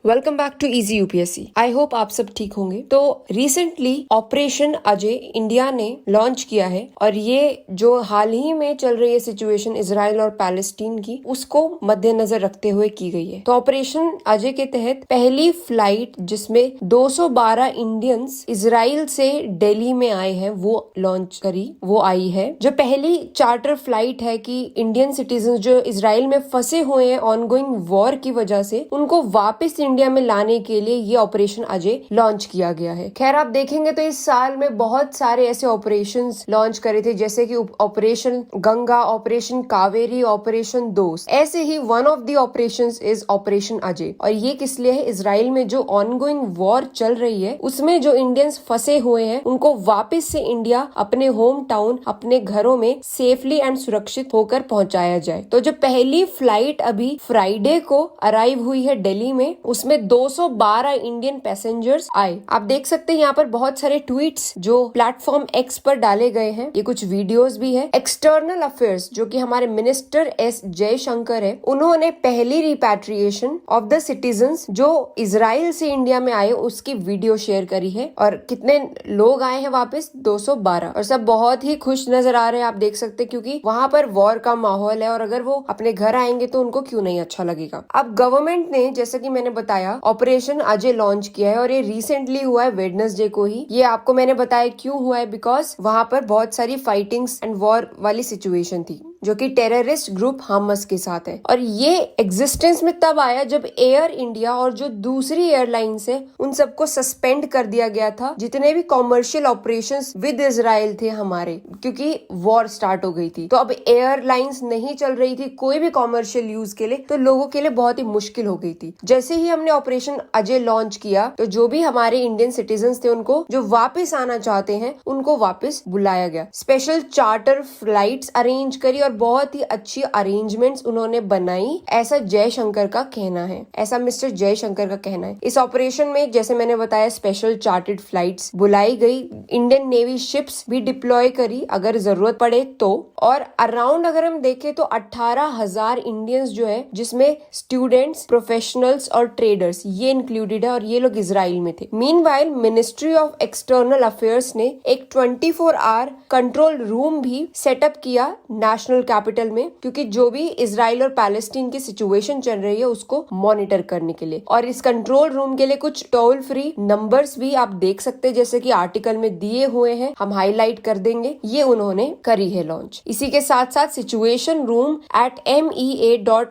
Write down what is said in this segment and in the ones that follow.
Welcome back to easy UPSC. I hope आप सब ठीक होंगे। तो रिसेंटली ऑपरेशन अजय इंडिया ने लॉन्च किया है और ये जो हाल ही में चल रही है सिचुएशन इजराइल और पैलेस्टीन की, उसको मद्देनजर रखते हुए की गई है। तो ऑपरेशन अजय के तहत पहली फ्लाइट जिसमें 212 इंडियंस इजराइल से दिल्ली में आए हैं वो लॉन्च करी, वो आई है। जो पहली चार्टर फ्लाइट है कि इंडियन सिटीजन जो इजराइल में फंसे हुए हैं ऑनगोइंग वॉर की वजह से, उनको वापस इंडिया में लाने के लिए ये ऑपरेशन अजय लॉन्च किया गया है। खैर आप देखेंगे तो इस साल में बहुत सारे ऐसे ऑपरेशंस लॉन्च करे थे, जैसे कि operation Ganga, operation Kaveri, operation Dost. ऐसे ही one of the operations is operation Ajay. और ये किस लिए है? इजराइल में जो ऑनगोइंग वॉर चल रही है उसमें जो इंडियंस फंसे हुए हैं उनको वापस से इंडिया अपने होम टाउन, अपने घरों में सेफली एंड सुरक्षित होकर पहुंचाया जाए। तो जो पहली फ्लाइट अभी फ्राइडे को अराइव हुई है दिल्ली में, उसमें 212 इंडियन पैसेंजर्स आए। आप देख सकते हैं यहाँ पर बहुत सारे ट्वीट्स जो प्लेटफॉर्म एक्स पर डाले गए हैं, ये कुछ वीडियोस भी है। एक्सटर्नल अफेयर्स जो कि हमारे मिनिस्टर एस जयशंकर है, उन्होंने पहली रिपैट्रिएशन ऑफ द सिटीजन्स जो इजराइल से इंडिया में आए उसकी वीडियो शेयर करी है। और कितने लोग आए हैं वापस? 212। और सब बहुत ही खुश नजर आ रहे हैं, आप देख सकते हैं, क्योंकि वहां पर वॉर का माहौल है और अगर वो अपने घर आएंगे तो उनको क्यों नहीं अच्छा लगेगा। अब गवर्नमेंट ने, जैसा कि मैंने बताया, ऑपरेशन अजय लॉन्च किया है और ये रिसेंटली हुआ है वेडनेसडे को ही। ये आपको मैंने बताया क्यों हुआ है, बिकॉज वहां पर बहुत सारी फाइटिंग्स एंड वॉर वाली सिचुएशन थी जो कि टेररिस्ट ग्रुप हमस के साथ है। और ये एग्जिस्टेंस में तब आया जब एयर इंडिया और जो दूसरी एयरलाइंस है उन सबको सस्पेंड कर दिया गया था, जितने भी कॉमर्शियल ऑपरेशंस विद इजराइल थे हमारे, क्योंकि वॉर स्टार्ट हो गई थी। तो अब एयरलाइंस नहीं चल रही थी कोई भी कॉमर्शियल यूज के लिए, तो लोगों के लिए बहुत ही मुश्किल हो गई थी। जैसे ही हमने ऑपरेशन अजय लॉन्च किया तो जो भी हमारे इंडियन सिटीजन्स थे उनको जो वापस आना चाहते हैं उनको वापस बुलाया गया। स्पेशल चार्टर फ्लाइट्स अरेंज करी और बहुत ही अच्छी अरेंजमेंट्स उन्होंने बनाई, ऐसा जयशंकर का कहना है, ऐसा मिस्टर जयशंकर का कहना है। इस ऑपरेशन में जैसे मैंने बताया स्पेशल चार्टर्ड फ्लाइट्स बुलाई गई, इंडियन नेवी शिप्स भी डिप्लॉय करी अगर जरूरत पड़े तो। और अराउंड अगर हम देखें तो 18,000 इंडियंस जो है, जिसमें स्टूडेंट्स, प्रोफेशनल्स और ट्रेडर्स ये इंक्लूडेड है, और ये लोग इजराइल में थे। Meanwhile ministry of external affairs ने एक 24 आवर कंट्रोल रूम भी सेटअप किया नेशनल कैपिटल में, क्योंकि जो भी इजराइल और पैलेस्टीन की सिचुएशन चल रही है उसको मॉनिटर करने के लिए। और इस कंट्रोल रूम के लिए कुछ टोल फ्री नंबर्स भी आप देख सकते हैं, जैसे कि आर्टिकल में दिए हुए हैं, हम हाईलाइट कर देंगे। ये उन्होंने करी है लॉन्च। इसी के साथ साथ situation room @mea.gov.in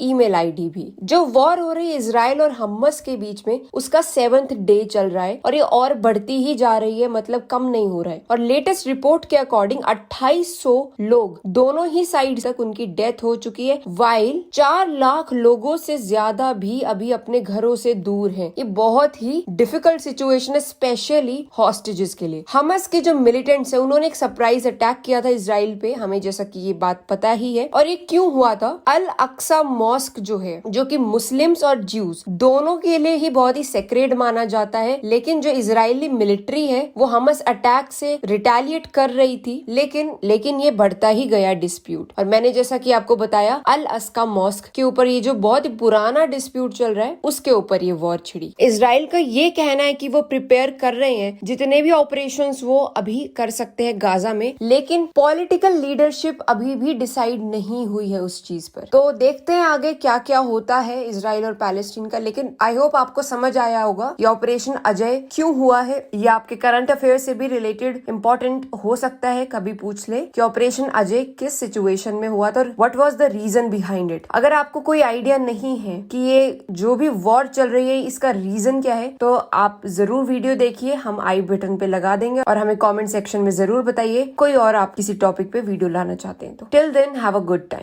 email ID भी। जो वॉर हो रही है इजराइल और हम्मस के बीच में, उसका 7th डे चल रहा है और ये और बढ़ती ही जा रही है, मतलब कम नहीं हो रहा है। और लेटेस्ट रिपोर्ट के अकॉर्डिंग 2800 लोग दोनों ही साइड तक उनकी डेथ हो चुकी है, वाइल 4 लाख लोगों से ज्यादा भी अभी अपने घरों से दूर हैं। ये बहुत ही डिफिकल्ट सिचुएशन है, स्पेशली हॉस्टेजेस के लिए। हमास के जो मिलिटेंट्स है उन्होंने एक सरप्राइज अटैक किया था इजराइल पे, हमें जैसा कि ये बात पता ही है। और ये क्यों हुआ था? अल अक्सा मॉस्क जो है, जो कि मुस्लिम्स और ज्यूज दोनों के लिए ही बहुत ही सेक्रेड माना जाता है, लेकिन जो इजरायली मिलिट्री है वो हमास अटैक से रिटेलिएट कर रही थी, लेकिन ये बढ़ता ही गया डिस्प्यूट। और मैंने जैसा कि आपको बताया अल अस्का मॉस्क के ऊपर ये जो बहुत ही पुराना डिस्प्यूट चल रहा है उसके ऊपर ये वॉर छिड़ी। इजराइल का ये कहना है कि वो प्रिपेयर कर रहे हैं जितने भी ऑपरेशंस वो अभी कर सकते हैं गाजा में, लेकिन पॉलिटिकल लीडरशिप अभी भी डिसाइड नहीं हुई है उस चीज पर। तो देखते हैं आगे क्या क्या होता है इजराइल और पैलेस्टीन का। लेकिन आई होप आपको समझ आया होगा ये ऑपरेशन अजय क्यों हुआ है। ये आपके करंट अफेयर से भी रिलेटेड इंपॉर्टेंट हो सकता है, कभी पूछ ले कि ऑपरेशन अजय किस सिचुएशन में हुआ था और what was the reason behind it. अगर आपको कोई आइडिया नहीं है कि ये जो भी वॉर चल रही है इसका रीजन क्या है, तो आप जरूर वीडियो देखिए, हम आई बटन पे लगा देंगे, और हमें कमेंट सेक्शन में जरूर बताइए कोई और आप किसी टॉपिक पे वीडियो लाना चाहते हैं तो। Till then have a good time.